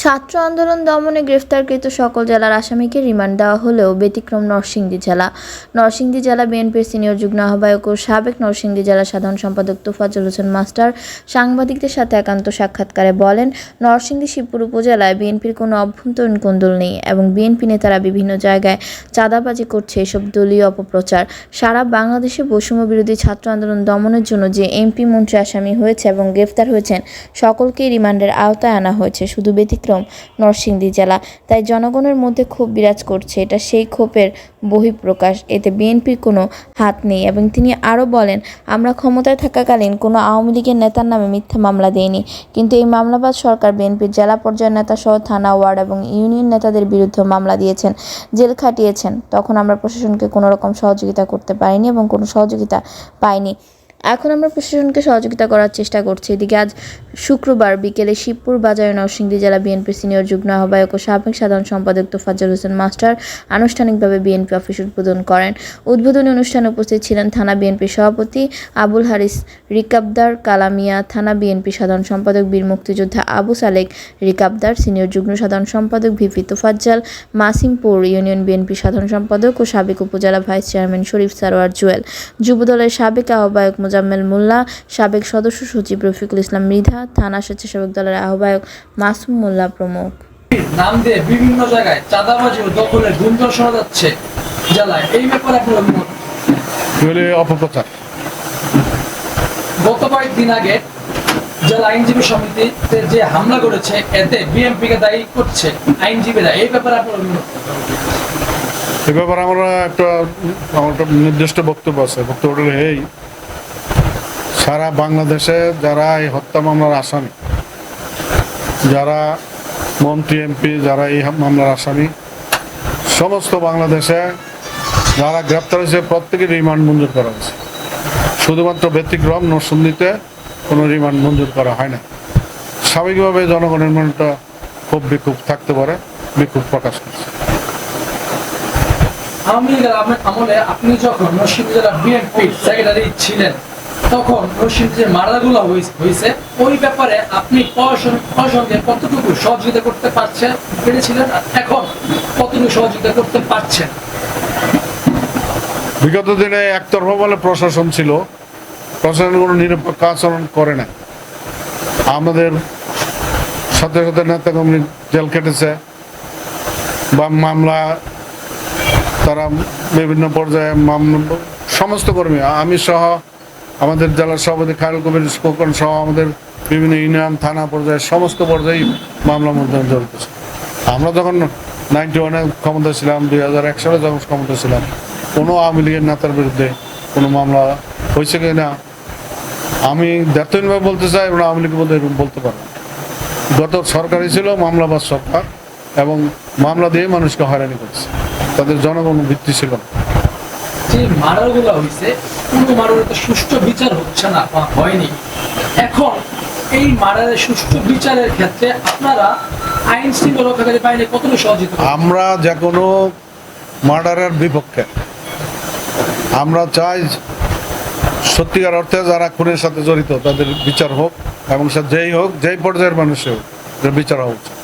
ছাত্র আন্দোলন দমনে গ্রেফতারকৃত সকল জেলার আসামিকে রিমান্ড দেওয়া হলেও ব্যতিক্রম নরসিংদী জেলা বিএনপির সিনিয়র যুগ্ম আহ্বায়ক ও সাবেক নরসিংদী জেলা সাধারণ সম্পাদক তোফাজ্জল হোসেন মাস্টার সাংবাদিকদের সাথে একান্ত সাক্ষাৎকারে বলেন, নরসিংদী শিবপুর উপজেলায় বিএনপির কোনো অভ্যন্তরীণ কোন্দল নেই এবং বিএনপি নেতারা বিভিন্ন জায়গায় চাঁদাবাজি করছে এসব দলীয় অপপ্রচার। সারা বাংলাদেশে বৈষম্য বিরোধী ছাত্র আন্দোলন দমনের জন্য যে এমপি মন্ত্রী আসামি হয়েছে এবং গ্রেফতার হয়েছেন সকলকেই রিমান্ডের আওতায় আনা হয়েছে, শুধু নরসিংদী জেলা। তাই জনগণের মধ্যে ক্ষোভ বিরাজ করছে, এটা সেই ক্ষোভের বহিঃপ্রকাশ। এতে বিএনপির কোনো হাত নেই। এবং তিনি আরও বলেন, আমরা ক্ষমতায় থাকাকালীন কোনো আওয়ামী লীগের নেতার নামে মিথ্যা মামলা দেয়নি, কিন্তু এই মামলাবাজ সরকার বিএনপির জেলা পর্যায়ের নেতা সহ থানা, ওয়ার্ড এবং ইউনিয়ন নেতাদের বিরুদ্ধে মামলা দিয়েছেন, জেল খাটিয়েছেন। তখন আমরা প্রশাসনকে কোনো রকম সহযোগিতা করতে পারিনি এবং কোনো সহযোগিতা পাইনি। এখন আমরা প্রশাসনকে সহযোগিতা করার চেষ্টা করছি। এদিকে আজ শুক্রবার বিকেলে শিবপুর বাজারে নরসিংদী জেলা বিএনপির সিনিয়র যুগ্ম আহ্বায়ক ও সাবেক সাধারণ সম্পাদক তোফাজ্জল হোসেন মাস্টার আনুষ্ঠানিকভাবে বিএনপি অফিস উদ্বোধন করেন। উদ্বোধনী অনুষ্ঠানে উপস্থিত ছিলেন থানা বিএনপির সভাপতি আবুল হারিস রিকাবদার, কালামিয়া থানা বিএনপি সাধারণ সম্পাদক বীর মুক্তিযোদ্ধা আবু সালেক রিকাবদার, সিনিয়র যুগ্ম সাধারণ সম্পাদক VP Tofazzal, Masimpur union BNP সাধারণ সম্পাদক ও সাবেক উপজেলা ভাইস চেয়ারম্যান শরীফ সারোয়ার জুয়েল, যুবদলের সাবেক আহ্বায়ক মোজাম্মেল মোল্লা, সাবেক সদস্য সচিব রফিকুল ইসলাম মৃধা, থানা স্বেচ্ছাসেবক দলের আহ্বায়ক মাসুম মোল্লা প্রমুখ। নাম দিয়ে বিভিন্ন জায়গায় চাঁদাবাজি ও দখলের গুঞ্জন শোনা যাচ্ছে জেলায়, এই ব্যাপারে আপনার অভিমত? অপপ্রচার। গত কয়েকদিন আগে জেলা আইনজীবী সমিতিতে যে হামলা করেছে, এতে বিএনপিকে দায়ী করছে আইনজীবীরা, এই ব্যাপারে আপনার অভিমত? এ ব্যাপারে আমার একটা নির্দিষ্ট বক্তব্য আছে। বক্তব্যটা এই, সারা বাংলাদেশে যারা এই হত্যা মামলার আসামি, যারা মন্ত্রী এমপি, যারা এই মামলার আসামি, সমস্ত বাংলাদেশে যারা গ্রেপ্তার হয়েছে প্রত্যেকের রিমান্ড মঞ্জুর করা হয়েছে। শুধুমাত্র ব্যতিক্রম নরসিংদীতে কোনো রিমান্ড মঞ্জুর করা হয় না। স্বাভাবিকভাবে জনগণের মনটা খুব বিক্ষোভ থাকতে পারে, বিক্ষোভ প্রকাশ করছে। আওয়ামী লীগের আমলে আপনি যখন নরসিংদী জেলা বিএনপির সেক্রেটারি ছিলেন, তখন নরসিংদী যে মামলাগুলো হয়েছে, ওই ব্যাপারে আপনি প্রশাসনকে কতটুকু সহযোগিতা করতে পেরেছিলেন, এখন কতটুকু সহযোগিতা করতে পারছেন? বিগত দিনে একতরফা বলে প্রশাসন ছিল, প্রশাসন কোনো নিরপেক্ষ আচরণ করে না। আমাদের সাথে সাথে নেতাকর্মী জেল কেটেছে বা মামলা, তারা বিভিন্ন পর্যায়ে সমস্ত কর্মী, আমি সহ আমাদের জেলার সভাপতি খায়রুল কবির খোকন সহ আমাদের বিভিন্ন ইউনিয়ন থানা পর্যায়ে সমস্ত পর্যায়েই মামলা মধ্যে জড়িতেছে। আমরা যখন 91-এ ক্ষমতা ছিলাম, 2001 সালে যখন ক্ষমতা ছিলাম, কোনো আওয়ামী লীগের নেতার বিরুদ্ধে কোনো মামলা হয়েছে কি না আমি দায়িত্বহীনভাবে বলতে চাই, এবং আওয়ামী লীগ বলতে এরকম বলতে পারবো। গত সরকারই ছিল মামলাবাজ সরকার, এবং মামলা দিয়ে মানুষকে হয়রানি করছে, তাদের জনগণ ভিত্তি ছিল না। যে মার্ডারগুলো হয়েছে, কোনো মার্ডারের তো সুষ্ঠু বিচার হচ্ছে না বা হয়নি। এখন এই মার্ডারের সুষ্ঠু বিচারের ক্ষেত্রে আপনারা আইন শৃঙ্খলা রক্ষাকারী বাহিনী কতটুকু সহযোগিতা? আমরা যে কোনো মার্ডারের বিপক্ষে। আমরা চাই সত্যিকার অর্থে যারা খুনের সাথে জড়িত তাদের বিচার হোক, এবং সে যেই হোক, যেই পর্যায়ের মানুষই হোক, বিচার হওয়া উচিত।